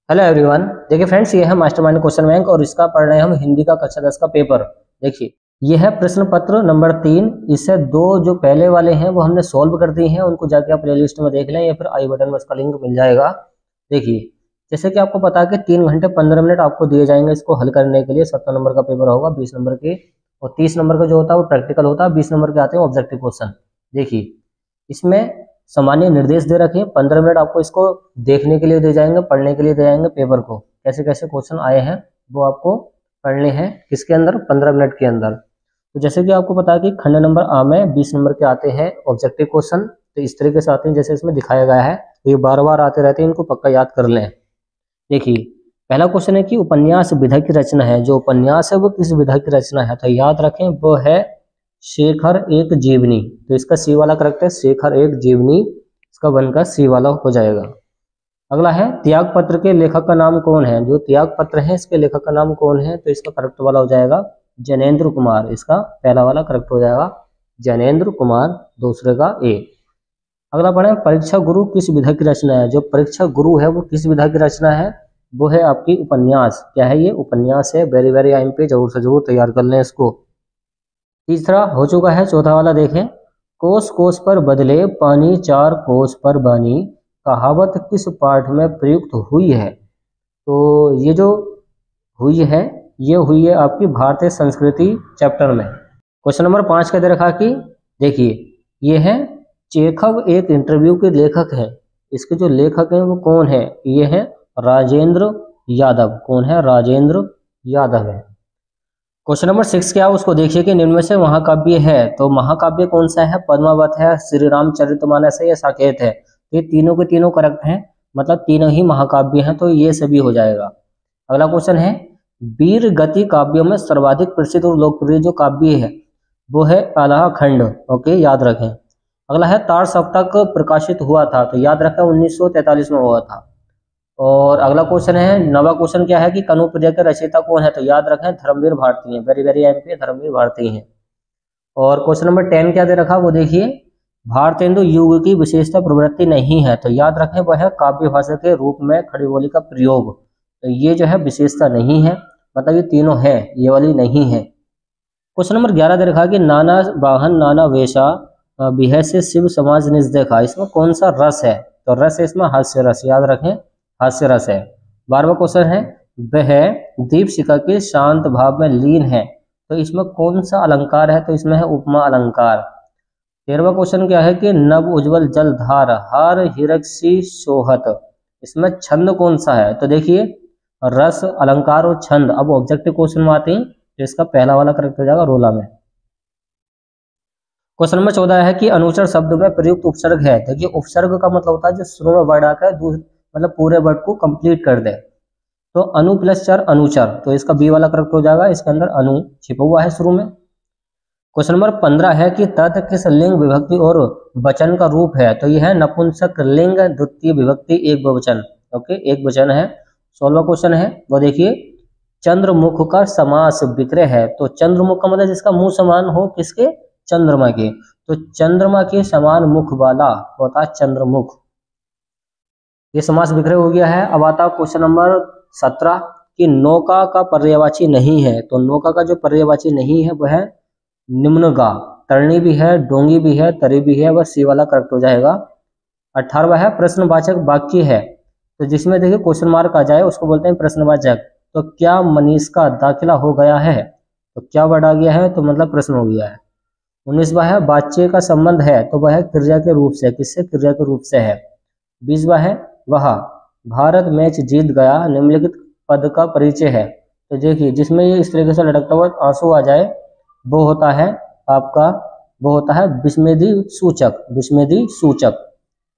Hello everyone. देखिए friends, ये है मास्टरमाइंड क्वेश्चन बैंक और इसका पढ़ रहे हैं हम हिंदी का कक्षा 10 का पेपर। देखिए ये है प्रश्न पत्र नंबर 3। इससे दो जो पहले वाले हैं वो हमने सोल्व कर दिए हैं, उनको जाके आप प्लेलिस्ट में देख लें या फिर आई बटन में उसका लिंक मिल जाएगा। देखिए जैसे कि आपको पता है कि 3 घंटे 15 मिनट आपको दिए जाएंगे इसको हल करने के लिए। 70 नंबर का पेपर होगा, 20 नंबर के, और 30 नंबर का जो होता है वो प्रैक्टिकल होता है, 20 नंबर के आते हैं ऑब्जेक्टिव क्वेश्चन। देखिए इसमें सामान्य निर्देश दे रखे हैं, 15 मिनट आपको इसको देखने के लिए दे जाएंगे, पढ़ने के लिए दे जाएंगे। पेपर को कैसे कैसे क्वेश्चन आए हैं वो आपको पढ़ने हैं किसके अंदर, 15 मिनट के अंदर। तो जैसे कि आपको पता है कि खंड नंबर आ में 20 नंबर के आते हैं ऑब्जेक्टिव क्वेश्चन, तो इस तरीके से आते हैं जैसे इसमें दिखाया गया है। तो ये बार बार आते रहते हैं, इनको पक्का याद कर लें। देखिए पहला क्वेश्चन है कि उपन्यास विधा की रचना है। जो उपन्यास है वो किस विधा की रचना है, तो याद रखें वो है शेखर एक जीवनी। तो इसका सी वाला करेक्ट है, शेखर एक जीवनी, इसका वन का सी वाला हो जाएगा। अगला है त्याग पत्र के लेखक का नाम कौन है। जो त्याग पत्र है इसके लेखक का नाम कौन है, तो इसका करेक्ट वाला हो जाएगा जैनेन्द्र कुमार। इसका पहला वाला करेक्ट हो जाएगा जैनेन्द्र कुमार, दूसरे का ए। अगला पढ़े परीक्षा गुरु किस विधा की रचना है। जो परीक्षा गुरु है वो किस विधा की रचना है, वो है आपकी उपन्यास। क्या है ये, उपन्यास है। वेरी वेरी आइम पे जरूर से जरूर तैयार कर लें इसको। तीसरा हो चुका है, चौथा वाला देखें। कोस कोस पर बदले पानी, चार कोस पर बानी, कहावत किस पाठ में प्रयुक्त हुई है। तो ये जो हुई है ये हुई है आपकी भारतीय संस्कृति चैप्टर में। क्वेश्चन नंबर 5 का दे रखा कि देखिए ये है चेखव एक इंटरव्यू के लेखक है। इसके जो लेखक हैं वो कौन है, ये है राजेंद्र यादव। कौन है, राजेंद्र यादव है। क्वेश्चन नंबर 6 क्या है उसको देखिए कि निम्न में से महाकाव्य है। तो महाकाव्य कौन सा है, पद्मावत है, श्री रामचरितमानस है या साकेत है। तो ये तीनों के तीनों करेक्ट हैं, मतलब तीनों ही महाकाव्य हैं, तो ये सभी हो जाएगा। अगला क्वेश्चन है वीर गति काव्यों में सर्वाधिक प्रसिद्ध और लोकप्रिय जो काव्य है वो है आल्हा खंड। ओके, याद रखें। अगला है तार सप्तक प्रकाशित हुआ था, तो याद रखें 1943 में हुआ था। और अगला क्वेश्चन है, नवा क्वेश्चन क्या है कि कनुप्रिया के रचयिता कौन है, तो याद रखें धर्मवीर भारती हैं। Very very MP Dharmveer Bharati हैं। और क्वेश्चन नंबर 10 क्या दे रखा वो देखिए, भारतेंदु युग की विशेषता प्रवृत्ति नहीं है, तो याद रखें वह है काव्य भाषा के रूप में खड़ी बोली का प्रयोग। तो ये जो है विशेषता नहीं है, मतलब ये तीनों है, ये वाली नहीं है। क्वेश्चन नंबर 11 दे रखा कि नाना वाहन नाना वेशा बिह से शिव समाज निज देखा। इसमें कौन सा रस है, तो रस है इसमें हास्य रस, याद रखें हास्य रस है। 12वां क्वेश्चन है वह दीपशिखा के शांत भाव में लीन है। तो इसमें कौन सा अलंकार है, तो इसमें है उपमा अलंकार। 13वां क्वेश्चन क्या है कि नव उज्जवल जलधार हार हिरक्षी सोहत। इसमें छंद कौन सा है, तो देखिए रस अलंकार और छंद। अब ऑब्जेक्टिव क्वेश्चन में आते हैं, तो इसका पहला वाला करेक्ट हो जाएगा रोला में। क्वेश्चन नंबर 14 है कि अनुचर शब्द में प्रयुक्त उपसर्ग है। देखिए उपसर्ग का मतलब होता है जो शुरू में वर्ड आकर मतलब पूरे वर्ड को कंप्लीट कर दे। तो अनु प्लस चर अनुचर, तो इसका बी वाला करेक्ट हो जाएगा। इसके अंदर अनु छिपा हुआ है शुरू में। क्वेश्चन नंबर 15 है कि तत् किस लिंग विभक्ति और वचन का रूप है, तो यह है नपुंसक लिंग द्वितीय विभक्ति एक बहुवचन। ओके, एक वचन है। 16वां क्वेश्चन है वो देखिए चंद्रमुख का समास विक्रय है। तो चंद्रमुख का मतलब जिसका मुंह समान हो किसके, चंद्रमा के। तो चंद्रमा के समान मुख वाला होता है चंद्रमुख। ये समास विक्रय हो गया है। अब आता क्वेश्चन नंबर 17 कि नौका का पर्यायवाची नहीं है। तो नौका का जो पर्यायवाची नहीं है वह है निम्नगा। तरणी भी है, डोंगी भी है, तरी भी है, वह सी वाला करेक्ट हो जाएगा। 18वां है प्रश्नवाचक वाक्य है। तो जिसमें देखिए क्वेश्चन मार्क आ जाए उसको बोलते हैं प्रश्नवाचक। तो क्या मनीष का दाखिला हो गया है, तो क्या वर्ड आ गया है, तो मतलब प्रश्न हो गया है। 19वां है बाच्य का संबंध है, तो वह क्रिया के रूप से, किससे, क्रिया के रूप से है। 20वां है वह भारत मैच जीत गया निम्नलिखित पद का परिचय है। तो देखिए जिसमें ये इस तरीके से लटकता हुआ आंसू आ जाए वो होता है आपका, वो होता है विस्मृति सूचक, विस्मृति सूचक।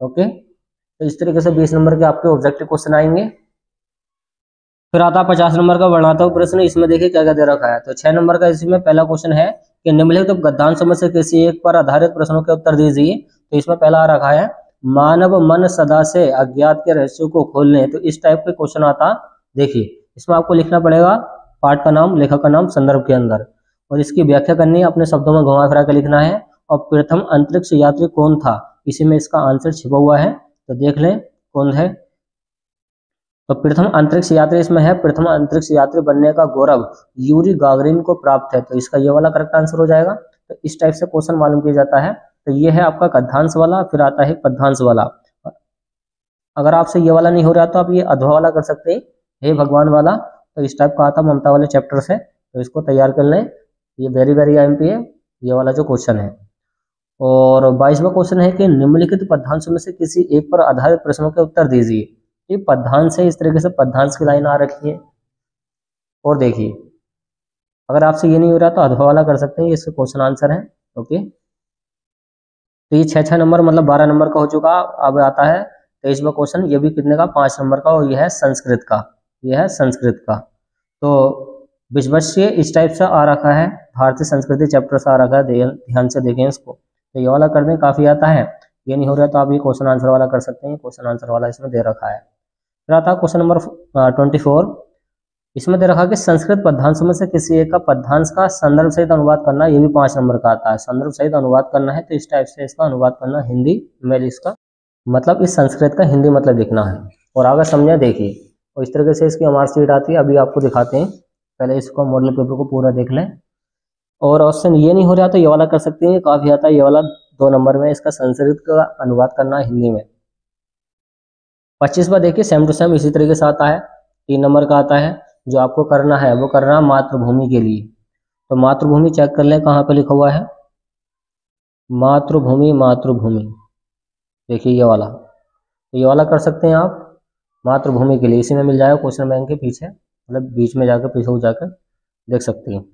ओके, तो इस तरीके से 20 नंबर के आपके ऑब्जेक्टिव क्वेश्चन आएंगे। फिर आता 50 नंबर का वर्णनात्मक प्रश्न। इसमें देखिए क्या क्या दे रखा है। तो 6 नंबर का इसमें पहला क्वेश्चन है कि निम्नलिखित तो गद्यांश में से किसी एक पर आधारित प्रश्नों के उत्तर दीजिए। तो इसमें पहला आ रखा है मानव मन सदा से अज्ञात के रहस्यों को खोलने। तो इस टाइप के क्वेश्चन आता, देखिए इसमें आपको लिखना पड़ेगा पाठ का नाम, लेखक का नाम संदर्भ के अंदर, और इसकी व्याख्या करनी है, अपने शब्दों में घुमा फिरा के लिखना है। और प्रथम अंतरिक्ष यात्री कौन था, इसी में इसका आंसर छिपा हुआ है, तो देख लें कौन है। तो प्रथम अंतरिक्ष यात्री इसमें है, प्रथम अंतरिक्ष यात्री बनने का गौरव यूरी गागरिन को प्राप्त है, तो इसका ये वाला करेक्ट आंसर हो जाएगा। तो इस टाइप से क्वेश्चन मालूम किया जाता है। तो ये है आपका गद्यांश वाला, फिर आता है पद्यांश वाला। अगर आपसे ये वाला नहीं हो रहा तो आप ये अधवा वाला कर सकते हैं, हे भगवान वाला। तो इस टाइप का आता ममता वाले चैप्टर से, तो इसको तैयार कर लें। ये वेरी वेरी IMP है ये वाला जो क्वेश्चन है। और 22वां क्वेश्चन है कि निम्नलिखित पद्यांशों में से किसी एक पर आधारित प्रश्नों के उत्तर दीजिए। ये पद्यांश है, इस तरीके से पद्यांश की लाइन आ रखी है। और देखिए अगर आपसे ये नहीं हो रहा तो अधवा वाला कर सकते हैं, ये इसका क्वेश्चन आंसर है। ओके, तो ये 6 नंबर मतलब 12 नंबर का हो चुका। अब आता है 23वां क्वेश्चन, ये भी कितने का 5 नंबर का, और यह है संस्कृत का, यह है संस्कृत का। तो विषवस्तीय इस टाइप से आ रखा है, भारतीय संस्कृति चैप्टर से आ रखा है, ध्यान से देखें इसको। तो ये वाला कर दें, काफी आता है। ये नहीं हो रहा तो आप ये क्वेश्चन आंसर वाला कर सकते हैं, क्वेश्चन आंसर वाला इसमें दे रखा है। फिर आता है क्वेश्चन नंबर 24, इसमें दे रखा कि संस्कृत पद्यांशों में से किसी एक का पद्यांश का संदर्भ सहित अनुवाद करना, ये भी 5 नंबर का आता है। संदर्भ सहित अनुवाद करना है तो इस टाइप से इसका अनुवाद करना हिंदी में, इसका मतलब इस संस्कृत का हिंदी मतलब लिखना है। और आगे समझा देखिए, और इस तरीके से इसकी मार्कशीट आती है। अभी आपको दिखाते हैं, पहले इसको मॉडल पेपर को पूरा देख लें। और ऑप्शन ये नहीं हो रहा तो ये वाला कर सकते हैं, काफी आता है ये वाला 2 नंबर में, इसका संस्कृत का अनुवाद करना है हिंदी में। 25वां देखिए सेम टू सेम इसी तरीके से आता है, 3 नंबर का आता है। जो आपको करना है वो करना मातृभूमि के लिए। तो मातृभूमि चेक कर लें कहाँ पे लिखा हुआ है, मातृभूमि, मातृभूमि देखिए ये वाला, तो ये वाला कर सकते हैं आप मातृभूमि के लिए। इसी में मिल जाएगा क्वेश्चन बैंक के पीछे, मतलब बीच में जाकर पीछे जाकर देख सकते हैं।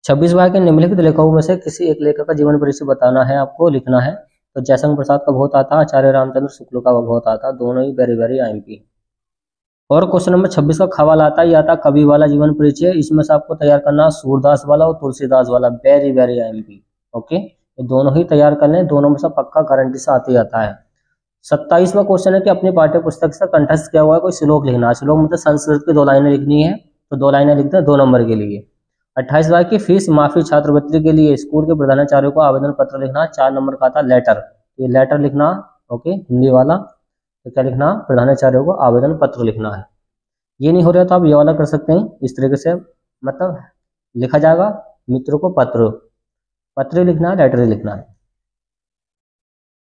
26वां के निम्नलिखित लेखकों में से किसी एक लेखक का जीवन परिचय बताना है, आपको लिखना है। तो जयशंकर प्रसाद का बहुत आता, आचार्य रामचंद्र शुक्ल का बहुत आता, दोनों ही वेरी वेरी IMP। और क्वेश्चन नंबर 26 का खवाल आता है, ये आता कवि वाला जीवन परिचय। इसमें से आपको तैयार करना सूरदास वाला और तुलसीदास वाला, वेरी वेरी IMP। ओके, ये दोनों ही तैयार कर लें, दोनों में से पक्का गारंटी से आते ही आता है। 27वां क्वेश्चन है कि अपनी पाठ्य पुस्तक से कंठस्थ किया हुआ है कोई श्लोक लिखना। श्लोक मतलब संस्कृत की 2 लाइनें लिखनी है, तो 2 लाइनें लिखते हैं 2 नंबर के लिए। 28वां की फीस माफी छात्रवृत्ति के लिए स्कूल के प्रधानाचार्य को आवेदन पत्र लिखना, 4 नंबर का आता लेटर, ये लेटर लिखना। ओके, हिंदी वाला तो क्या लिखना, प्रधानाचार्य को आवेदन पत्र लिखना है। ये नहीं हो रहा तो आप ये वाला कर सकते हैं, इस तरीके से मतलब लिखा जाएगा मित्रों को पत्र, पत्र लिखना है, लेटर लिखना है।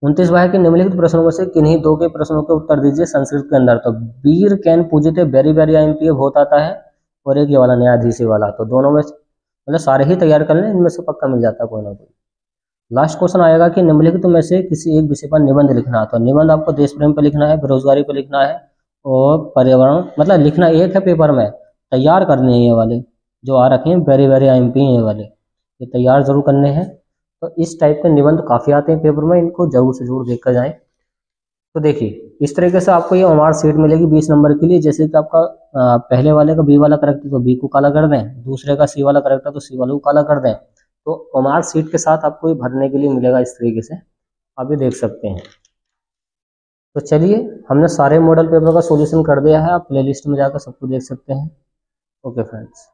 29वां है कि निम्नलिखित प्रश्नों में से किन्हीं 2 के प्रश्नों के उत्तर दीजिए संस्कृत के अंदर। तो वीर कैन पूजिते वेरी वेरी IMP बहुत आता है, और एक ये वाला न्यायाधीश वाला। तो दोनों में मतलब सारे ही तैयार कर लें, इनमें से पक्का मिल जाता है कोई ना कोई। लास्ट क्वेश्चन आएगा कि निम्नलिखित में से किसी एक विषय पर निबंध लिखना। तो निबंध आपको देश प्रेम पर लिखना है, बेरोजगारी पर लिखना है, और पर्यावरण, मतलब लिखना एक है पेपर में, तैयार करने हैं ये वाले जो आ रखे हैं वेरी वेरी IMP ये वाले, ये तैयार जरूर करने हैं। तो इस टाइप के निबंध काफ़ी आते हैं पेपर में, इनको जरूर से जरूर देख कर जाएँ। तो देखिए इस तरीके से आपको ये मार्क शीट मिलेगी 20 नंबर के लिए। जैसे कि आपका पहले वाले का B वाला करेक्ट है तो B को काला कर दें, दूसरे का C वाला करेक्ट है तो C वाले को काला कर दें। तो मार्क शीट के साथ आपको ये भरने के लिए मिलेगा इस तरीके से, आप ये देख सकते हैं। तो चलिए हमने सारे मॉडल पेपर का सॉल्यूशन कर दिया है, आप प्लेलिस्ट में जाकर सबको देख सकते हैं। Okay friends.